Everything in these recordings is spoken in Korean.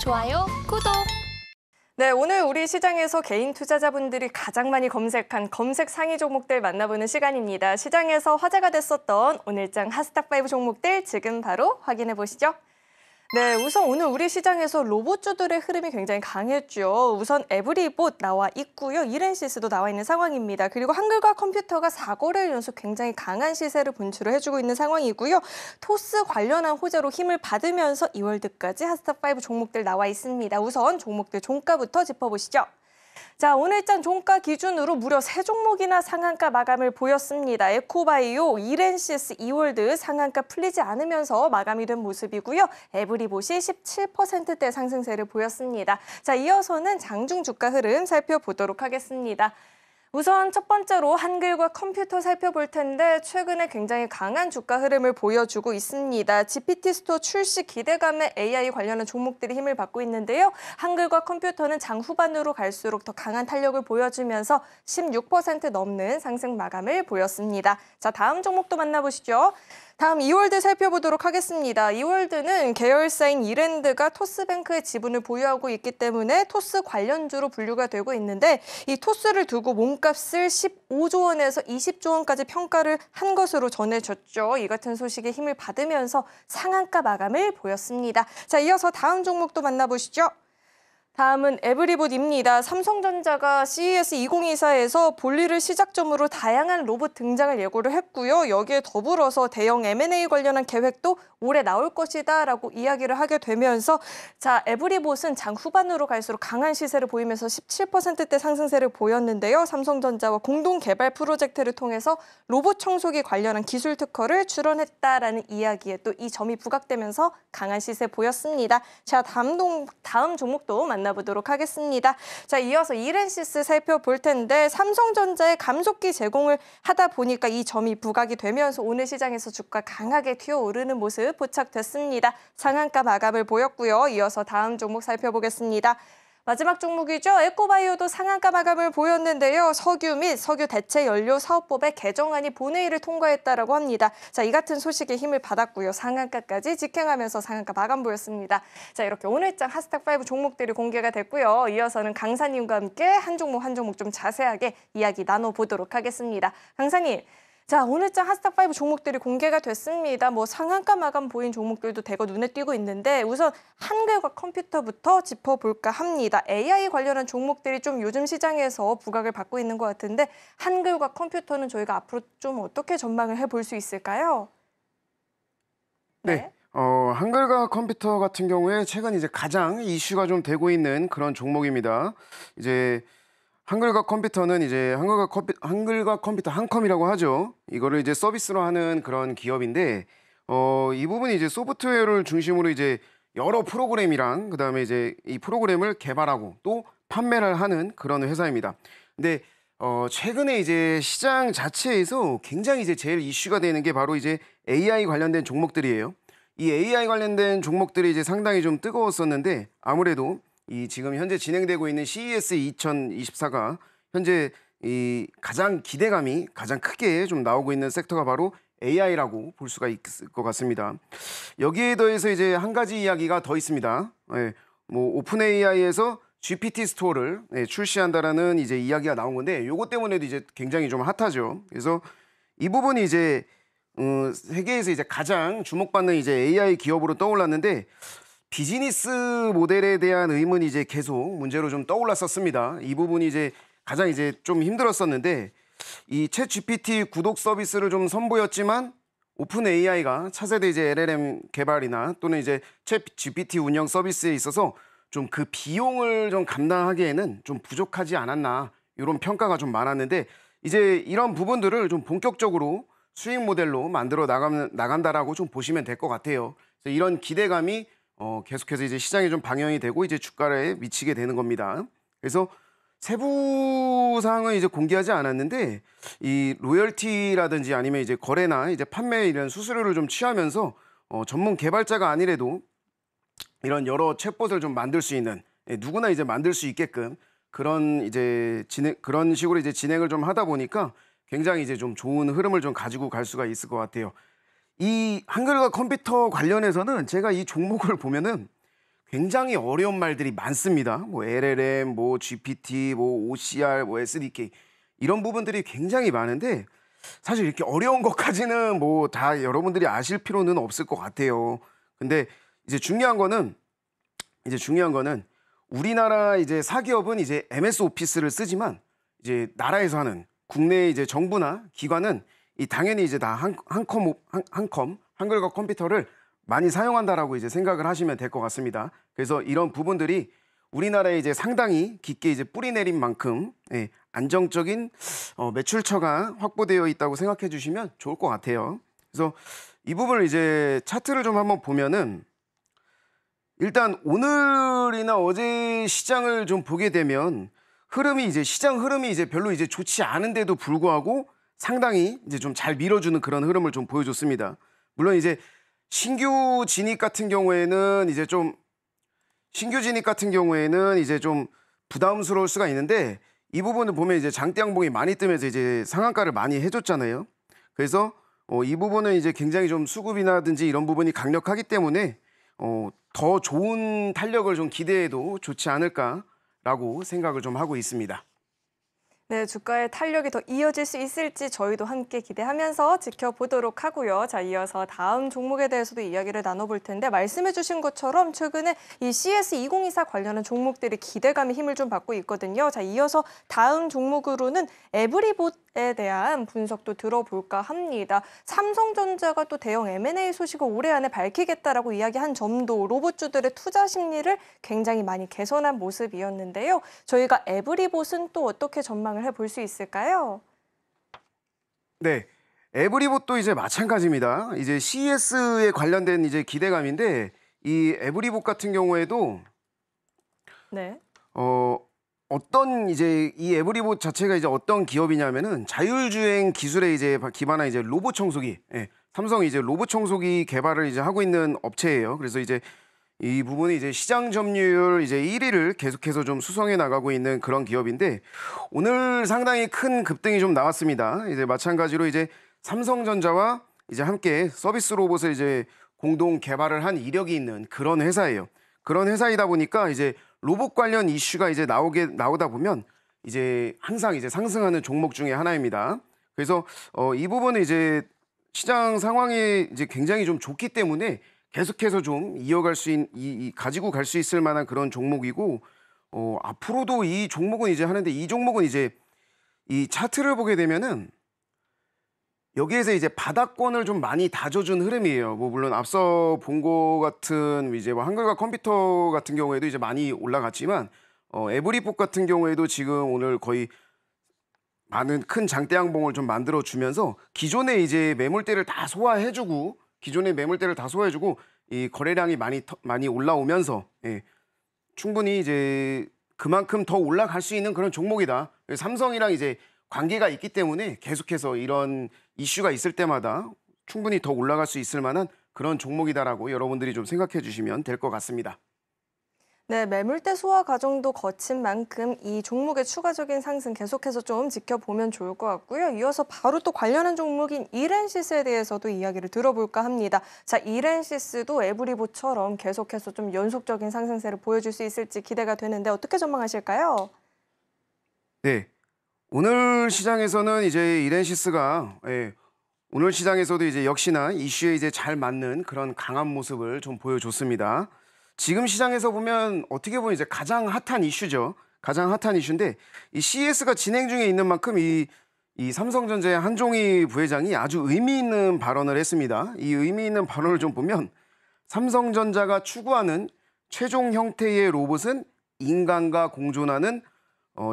좋아요, 구독! 네, 오늘 우리 시장에서 개인 투자자분들이 가장 많이 검색한 검색 상위 종목들 만나보는 시간입니다. 시장에서 화제가 됐었던 오늘장 핫스탁5 종목들 지금 바로 확인해 보시죠. 네, 우선 오늘 우리 시장에서 로봇주들의 흐름이 굉장히 강했죠. 우선 에브리봇 나와 있고요. 이렌시스도 나와 있는 상황입니다. 그리고 한글과 컴퓨터가 4거래일 연속 굉장히 강한 시세를 분출을 해주고 있는 상황이고요. 토스 관련한 호재로 힘을 받으면서 2월드까지 핫스탁5 종목들 나와 있습니다. 우선 종목들 종가부터 짚어보시죠. 자, 오늘장 종가 기준으로 무려 3종목이나 상한가 마감을 보였습니다. 에코바이오, 이렌시스, 이월드 상한가 풀리지 않으면서 마감이 된 모습이고요. 에브리봇이 17%대 상승세를 보였습니다. 자, 이어서는 장중 주가 흐름 살펴보도록 하겠습니다. 우선 첫 번째로 한글과 컴퓨터 살펴볼 텐데 최근에 굉장히 강한 주가 흐름을 보여주고 있습니다. GPT 스토어 출시 기대감에 AI 관련한 종목들이 힘을 받고 있는데요. 한글과 컴퓨터는 장 후반으로 갈수록 더 강한 탄력을 보여주면서 16% 넘는 상승 마감을 보였습니다. 자, 다음 종목도 만나보시죠. 다음 이월드 살펴보도록 하겠습니다. 이월드는 계열사인 이랜드가 토스뱅크의 지분을 보유하고 있기 때문에 토스 관련주로 분류가 되고 있는데 이 토스를 두고 몸값을 15조 원에서 20조 원까지 평가를 한 것으로 전해졌죠. 이 같은 소식에 힘을 받으면서 상한가 마감을 보였습니다. 자, 이어서 다음 종목도 만나보시죠. 다음은 에브리봇입니다. 삼성전자가 CES 2024에서 볼일을 시작점으로 다양한 로봇 등장을 예고를 했고요. 여기에 더불어서 대형 M&A 관련한 계획도 올해 나올 것이다라고 이야기를 하게 되면서 자, 에브리봇은 장 후반으로 갈수록 강한 시세를 보이면서 17%대 상승세를 보였는데요. 삼성전자와 공동 개발 프로젝트를 통해서 로봇 청소기 관련한 기술 특허를 출원했다라는 이야기에 또 이 점이 부각되면서 강한 시세 보였습니다. 자, 다음 종목도 만나보도록 하겠습니다. 자, 이어서 이렌시스 살펴볼 텐데 삼성전자의 감속기 제공을 하다 보니까 이 점이 부각이 되면서 오늘 시장에서 주가 강하게 튀어오르는 모습 포착됐습니다. 상한가 마감을 보였고요. 이어서 다음 종목 살펴보겠습니다. 마지막 종목이죠. 에코바이오도 상한가 마감을 보였는데요. 석유 및 석유 대체 연료 사업법의 개정안이 본회의를 통과했다라고 합니다. 자, 이 같은 소식에 힘을 받았고요. 상한가까지 직행하면서 상한가 마감 보였습니다. 자, 이렇게 오늘장 핫스탁5 종목들이 공개가 됐고요. 이어서는 강사님과 함께 한 종목 한 종목 좀 자세하게 이야기 나눠보도록 하겠습니다. 강사님. 자, 오늘장 핫스탁5 종목들이 공개가 됐습니다. 뭐 상한가 마감 보인 종목들도 대거 눈에 띄고 있는데 우선 한글과 컴퓨터부터 짚어볼까 합니다. AI 관련한 종목들이 좀 요즘 시장에서 부각을 받고 있는 것 같은데 한글과 컴퓨터는 저희가 앞으로 좀 어떻게 전망을 해볼 수 있을까요? 네. 한글과 컴퓨터 같은 경우에 최근 이제 가장 이슈가 좀 되고 있는 그런 종목입니다. 이제 한글과 컴퓨터는 이제 한글과 컴퓨터 한컴이라고 하죠. 이거를 이제 서비스로 하는 그런 기업인데 이 부분이 이제 소프트웨어를 중심으로 이제 여러 프로그램이랑 그다음에 이제 이 프로그램을 개발하고 또 판매를 하는 그런 회사입니다. 근데 최근에 이제 시장 자체에서 굉장히 이제 제일 이슈가 되는 게 바로 이제 AI 관련된 종목들이에요. 이 AI 관련된 종목들이 이제 상당히 좀 뜨거웠었는데 아무래도 이 지금 현재 진행되고 있는 CES 2024가 현재 이 가장 기대감이 가장 크게 좀 나오고 있는 섹터가 바로 AI라고 볼 수가 있을 것 같습니다. 여기에 더해서 이제 한 가지 이야기가 더 있습니다. 뭐 오픈 AI에서 GPT 스토어를 출시한다라는 이제 이야기가 나온 건데 요것 때문에도 이제 굉장히 좀 핫하죠. 그래서 이 부분이 이제 세계에서 이제 가장 주목받는 이제 AI 기업으로 떠올랐는데. 비즈니스 모델에 대한 의문이 이제 계속 문제로 좀 떠올랐었습니다. 이 부분이 이제 가장 이제 좀 힘들었었는데 이 챗 GPT 구독 서비스를 좀 선보였지만 오픈 AI가 차세대 이제 LLM 개발이나 또는 이제 챗 GPT 운영 서비스에 있어서 좀 그 비용을 좀 감당하기에는 좀 부족하지 않았나 이런 평가가 좀 많았는데 이제 이런 부분들을 좀 본격적으로 수익 모델로 만들어 나간다라고 좀 보시면 될 것 같아요. 그래서 이런 기대감이 계속해서 이제 시장에 좀 방영이 되고 이제 주가에 미치게 되는 겁니다. 그래서 세부 사항은 이제 공개하지 않았는데 이 로열티라든지 아니면 이제 거래나 이제 판매 이런 수수료를 좀 취하면서 전문 개발자가 아니래도 이런 여러 챗봇을 좀 만들 수 있는 누구나 이제 만들 수 있게끔 그런 이제 그런 식으로 이제 진행을 좀 하다 보니까 굉장히 이제 좀 좋은 흐름을 좀 가지고 갈 수가 있을 것 같아요. 이 한글과 컴퓨터 관련해서는 제가 이 종목을 보면은 굉장히 어려운 말들이 많습니다. 뭐 LLM, 뭐 GPT, 뭐 OCR, 뭐 SDK 이런 부분들이 굉장히 많은데 사실 이렇게 어려운 것까지는 뭐 다 여러분들이 아실 필요는 없을 것 같아요. 근데 이제 중요한 거는 우리나라 이제 사기업은 이제 MS 오피스를 쓰지만 이제 나라에서 하는 국내 이제 정부나 기관은 이 당연히 이제 다 한글과 컴퓨터를 많이 사용한다라고 이제 생각을 하시면 될 것 같습니다. 그래서 이런 부분들이 우리나라에 이제 상당히 깊게 이제 뿌리 내린 만큼 안정적인 매출처가 확보되어 있다고 생각해 주시면 좋을 것 같아요. 그래서 이 부분을 이제 차트를 좀 한번 보면은 일단 오늘이나 어제 시장을 좀 보게 되면 시장 흐름이 이제 별로 이제 좋지 않은데도 불구하고 상당히 이제 좀 잘 밀어주는 그런 흐름을 좀 보여줬습니다. 물론 이제 신규 진입 같은 경우에는 이제 좀 부담스러울 수가 있는데 이 부분을 보면 이제 장대 양봉이 많이 뜨면서 이제 상한가를 많이 해줬잖아요. 그래서 이 부분은 이제 굉장히 좀 수급이라든지 이런 부분이 강력하기 때문에 더 좋은 탄력을 좀 기대해도 좋지 않을까라고 생각을 좀 하고 있습니다. 네, 주가의 탄력이 더 이어질 수 있을지 저희도 함께 기대하면서 지켜보도록 하고요. 자, 이어서 다음 종목에 대해서도 이야기를 나눠볼 텐데 말씀해 주신 것처럼 최근에 이 CS2024 관련한 종목들이 기대감이 힘을 좀 받고 있거든요. 자, 이어서 다음 종목으로는 에브리봇에 대한 분석도 들어볼까 합니다. 삼성전자가 또 대형 M&A 소식을 올해 안에 밝히겠다라고 이야기한 점도 로봇주들의 투자 심리를 굉장히 많이 개선한 모습이었는데요. 저희가 에브리봇은 또 어떻게 전망을 해볼 수 있을까요? 네. 에브리봇도 이제 마찬가지입니다. 이제 CES에 관련된 이제 기대감인데 이 에브리봇 같은 경우에도 네. 어떤 이제 이 에브리봇 자체가 이제 어떤 기업이냐면은 자율주행 기술에 이제 기반한 이제 로봇 청소기, 삼성이 이제 로봇 청소기 개발을 이제 하고 있는 업체예요. 그래서 이제 이 부분이 이제 시장 점유율 이제 1위를 계속해서 좀 수성해 나가고 있는 그런 기업인데 오늘 상당히 큰 급등이 좀 나왔습니다. 이제 마찬가지로 이제 삼성전자와 이제 함께 서비스 로봇을 이제 공동 개발을 한 이력이 있는 그런 회사예요. 그런 회사이다 보니까 이제 로봇 관련 이슈가 이제 나오다 보면 이제 항상 이제 상승하는 종목 중에 하나입니다. 그래서 이 부분은 이제 시장 상황이 이제 굉장히 좀 좋기 때문에 계속해서 좀 이어갈 수 있는 가지고 갈 수 있을 만한 그런 종목이고 앞으로도 이 종목은 이제 하는데 이 종목은 이제 이 차트를 보게 되면은 여기에서 이제 바닥권을 좀 많이 다져준 흐름이에요. 뭐 물론 앞서 본 거 같은 이제 뭐 한글과 컴퓨터 같은 경우에도 이제 많이 올라갔지만 에브리봇 같은 경우에도 지금 오늘 거의 많은 큰 장대 양봉을 좀 만들어 주면서 기존의 매물대를 다 소화해주고 이 거래량이 많이 올라오면서 충분히 이제 그만큼 더 올라갈 수 있는 그런 종목이다. 삼성이랑 이제 관계가 있기 때문에 계속해서 이런 이슈가 있을 때마다 충분히 더 올라갈 수 있을 만한 그런 종목이다라고 여러분들이 좀 생각해 주시면 될 것 같습니다. 네, 매물대 소화 과정도 거친 만큼 이 종목의 추가적인 상승 계속해서 좀 지켜보면 좋을 것 같고요. 이어서 바로 또 관련한 종목인 이렌시스에 대해서도 이야기를 들어볼까 합니다. 자, 이렌시스도 에브리봇처럼 계속해서 좀 연속적인 상승세를 보여줄 수 있을지 기대가 되는데 어떻게 전망하실까요? 네, 오늘 시장에서는 이제 이렌시스가 오늘 시장에서도 이제 역시나 이슈에 이제 잘 맞는 그런 강한 모습을 좀 보여줬습니다. 지금 시장에서 보면 어떻게 보면 이제 가장 핫한 이슈죠. 가장 핫한 이슈인데 이 CES가 진행 중에 있는 만큼 이 삼성전자의 한종희 부회장이 아주 의미 있는 발언을 했습니다. 이 의미 있는 발언을 좀 보면 삼성전자가 추구하는 최종 형태의 로봇은 인간과 공존하는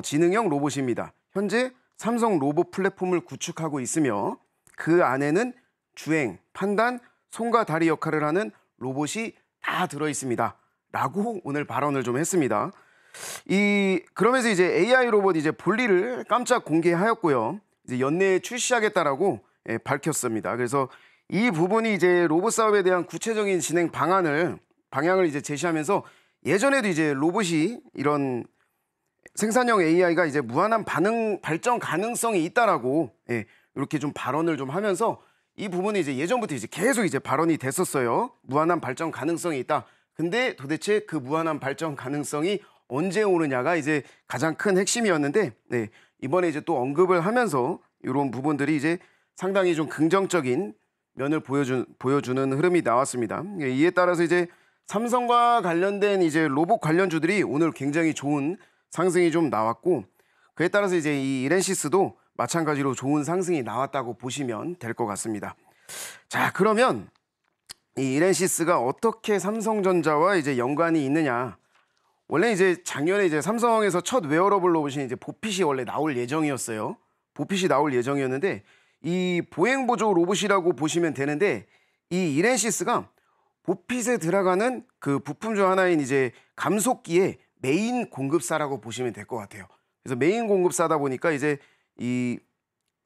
지능형 로봇입니다. 현재 삼성 로봇 플랫폼을 구축하고 있으며 그 안에는 주행, 판단, 손과 다리 역할을 하는 로봇이 다 들어 있습니다. 라고 오늘 발언을 좀 했습니다. 그러면서 이제 AI 로봇 이제 본리를 깜짝 공개하였고요. 이제 연내에 출시하겠다라고 밝혔습니다. 그래서 이 부분이 이제 로봇 사업에 대한 구체적인 진행 방향을 이제 제시하면서 예전에도 이제 로봇이 이런 생산형 AI가 이제 무한한 발전 가능성이 있다라고 이렇게 좀 발언을 좀 하면서 이 부분이 이제 예전부터 이제 계속 이제 발언이 됐었어요. 무한한 발전 가능성이 있다. 근데 도대체 그 무한한 발전 가능성이 언제 오느냐가 이제 가장 큰 핵심이었는데, 네, 이번에 이제 또 언급을 하면서 이런 부분들이 이제 상당히 좀 긍정적인 면을 보여주는 흐름이 나왔습니다. 예, 이에 따라서 이제 삼성과 관련된 이제 로봇 관련주들이 오늘 굉장히 좋은 상승이 좀 나왔고, 그에 따라서 이제 이 이렌시스도 마찬가지로 좋은 상승이 나왔다고 보시면 될 것 같습니다. 자, 그러면 이 이렌시스가 어떻게 삼성전자와 이제 연관이 있느냐? 원래 이제 작년에 이제 삼성에서 첫 웨어러블 로봇이 이제 보핏이 원래 나올 예정이었어요. 보핏이 나올 예정이었는데 이 보행 보조 로봇이라고 보시면 되는데, 이 이렌시스가 보핏에 들어가는 그 부품 중 하나인 이제 감속기의 메인 공급사라고 보시면 될 것 같아요. 그래서 메인 공급사다 보니까 이제 이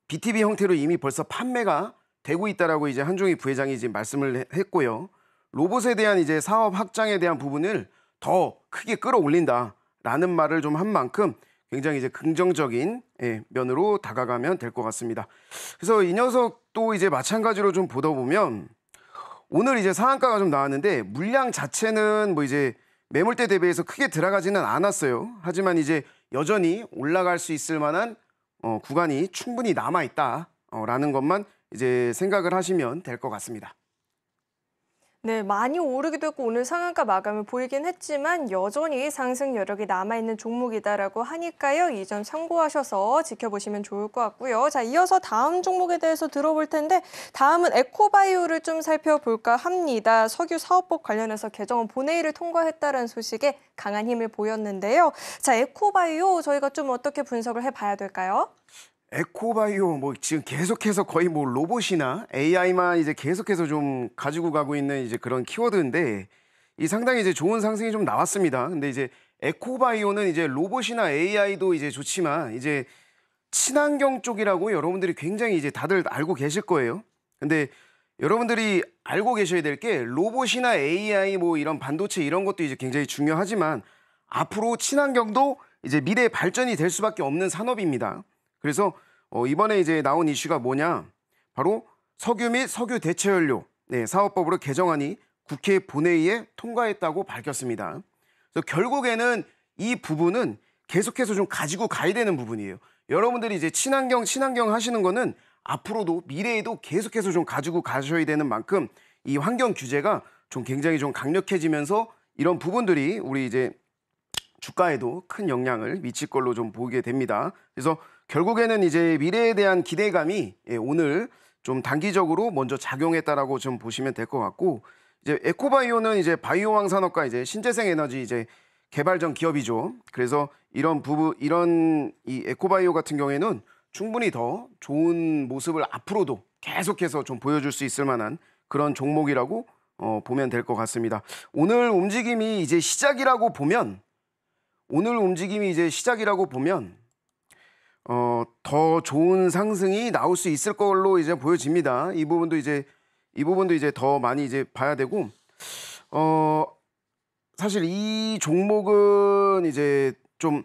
BTB 형태로 이미 벌써 판매가 되고 있다라고 이제 한종희 부회장이 이제 말씀을 했고요. 로봇에 대한 이제 사업 확장에 대한 부분을 더 크게 끌어올린다라는 말을 좀 한 만큼 굉장히 이제 긍정적인 면으로 다가가면 될 것 같습니다. 그래서 이 녀석도 이제 마찬가지로 좀 보다 보면 오늘 이제 상한가가 좀 나왔는데 물량 자체는 뭐 이제 매물대 대비해서 크게 들어가지는 않았어요. 하지만 이제 여전히 올라갈 수 있을 만한 구간이 충분히 남아 있다라는 것만 이제 생각을 하시면 될 것 같습니다. 네, 많이 오르기도 했고 오늘 상한가 마감을 보이긴 했지만 여전히 상승 여력이 남아있는 종목이다라고 하니까요. 이 점 참고하셔서 지켜보시면 좋을 것 같고요. 자, 이어서 다음 종목에 대해서 들어볼 텐데 다음은 에코바이오를 좀 살펴볼까 합니다. 석유 사업법 관련해서 개정안 본회의를 통과했다는 소식에 강한 힘을 보였는데요. 자, 에코바이오 저희가 좀 어떻게 분석을 해봐야 될까요? 에코바이오 뭐 지금 계속해서 거의 뭐 로봇이나 AI만 이제 계속해서 좀 가지고 가고 있는 이제 그런 키워드인데, 이 상당히 이제 좋은 상승이 좀 나왔습니다. 근데 이제 에코바이오는 이제 로봇이나 AI도 이제 좋지만 이제 친환경 쪽이라고 여러분들이 굉장히 이제 다들 알고 계실 거예요. 근데 여러분들이 알고 계셔야 될 게 로봇이나 AI 뭐 이런 반도체 이런 것도 이제 굉장히 중요하지만 앞으로 친환경도 이제 미래의 발전이 될 수밖에 없는 산업입니다. 그래서 이번에 이제 나온 이슈가 뭐냐? 바로 석유 및 석유 대체연료 사업법으로 개정안이 국회 본회의에 통과했다고 밝혔습니다. 그래서 결국에는 이 부분은 계속해서 좀 가지고 가야 되는 부분이에요. 여러분들이 이제 친환경 하시는 거는 앞으로도 미래에도 계속해서 좀 가지고 가셔야 되는 만큼 이 환경 규제가 좀 굉장히 좀 강력해지면서 이런 부분들이 우리 이제 주가에도 큰 영향을 미칠 걸로 좀 보게 됩니다. 그래서 결국에는 이제 미래에 대한 기대감이 오늘 좀 단기적으로 먼저 작용했다라고 좀 보시면 될 것 같고, 이제 에코바이오는 이제 바이오황 산업과 이제 신재생 에너지 이제 개발전 기업이죠. 그래서 이런 이 에코바이오 같은 경우에는 충분히 더 좋은 모습을 앞으로도 계속해서 좀 보여줄 수 있을 만한 그런 종목이라고 보면 될 것 같습니다. 오늘 움직임이 이제 시작이라고 보면 더 좋은 상승이 나올 수 있을 걸로 이제 보여집니다. 이 부분도 이제 더 많이 이제 봐야 되고, 사실 이 종목은 이제 좀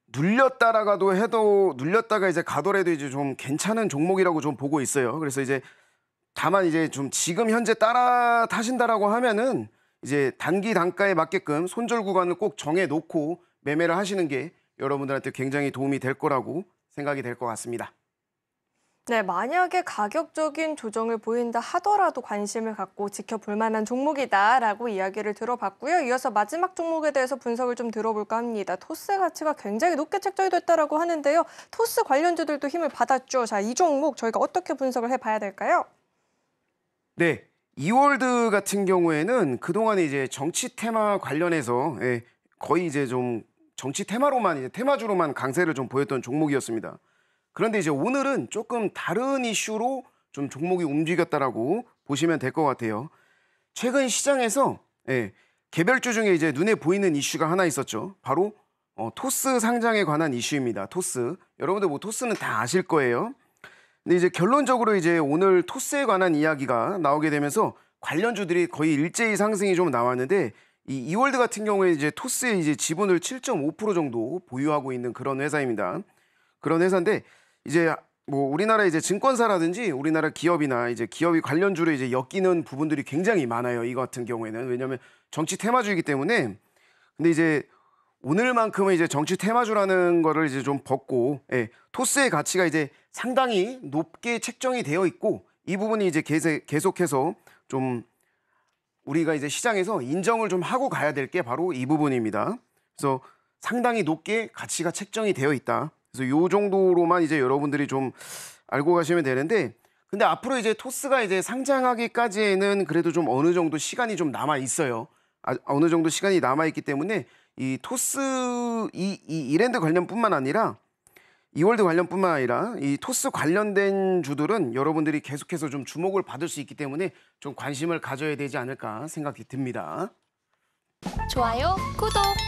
눌렸다가 이제 가더라도 이제 좀 괜찮은 종목이라고 좀 보고 있어요. 그래서 이제 다만 이제 좀 지금 현재 따라 타신다라고 하면은 이제 단기 단가에 맞게끔 손절 구간을 꼭 정해 놓고 매매를 하시는 게 여러분들한테 굉장히 도움이 될 거라고 생각이 될 것 같습니다. 네, 만약에 가격적인 조정을 보인다 하더라도 관심을 갖고 지켜볼 만한 종목이다라고 이야기를 들어봤고요. 이어서 마지막 종목에 대해서 분석을 좀 들어볼까 합니다. 토스 가치가 굉장히 높게 책정이 됐다라고 하는데요. 토스 관련주들도 힘을 받았죠. 자, 이 종목 저희가 어떻게 분석을 해봐야 될까요? 네, 이월드 같은 경우에는 그동안에 이제 정치 테마 관련해서 거의 이제 좀 정치 테마로만 이제 테마주로만 강세를 좀 보였던 종목이었습니다. 그런데 이제 오늘은 조금 다른 이슈로 좀 종목이 움직였다라고 보시면 될 것 같아요. 최근 시장에서 개별주 중에 이제 눈에 보이는 이슈가 하나 있었죠. 바로 토스 상장에 관한 이슈입니다. 토스. 여러분들 뭐 토스는 다 아실 거예요. 근데 이제 결론적으로 이제 오늘 토스에 관한 이야기가 나오게 되면서 관련주들이 거의 일제히 상승이 좀 나왔는데, 이 이월드 같은 경우에 이제 토스의 이제 지분을 7.5% 정도 보유하고 있는 그런 회사입니다. 그런 회사인데 이제 뭐 우리나라 이제 증권사라든지 우리나라 기업이나 이제 기업이 관련주로 이제 엮이는 부분들이 굉장히 많아요. 이 같은 경우에는 왜냐하면 정치 테마주이기 때문에. 근데 이제 오늘만큼은 이제 정치 테마주라는 거를 이제 좀 벗고, 예, 토스의 가치가 이제 상당히 높게 책정이 되어 있고, 이 부분이 이제 계속해서 좀 우리가 이제 시장에서 인정을 좀 하고 가야 될 게 바로 이 부분입니다. 그래서 상당히 높게 가치가 책정이 되어 있다. 그래서 요 정도로만 이제 여러분들이 좀 알고 가시면 되는데, 근데 앞으로 이제 토스가 이제 상장하기까지에는 그래도 좀 어느 정도 시간이 좀 남아 있어요. 어느 정도 시간이 남아 있기 때문에 이 토스 이랜드 관련뿐만 아니라 이월드 관련뿐만 아니라 이 토스 관련된 주들은 여러분들이 계속해서 좀 주목을 받을 수 있기 때문에 좀 관심을 가져야 되지 않을까 생각이 듭니다. 좋아요, 구독!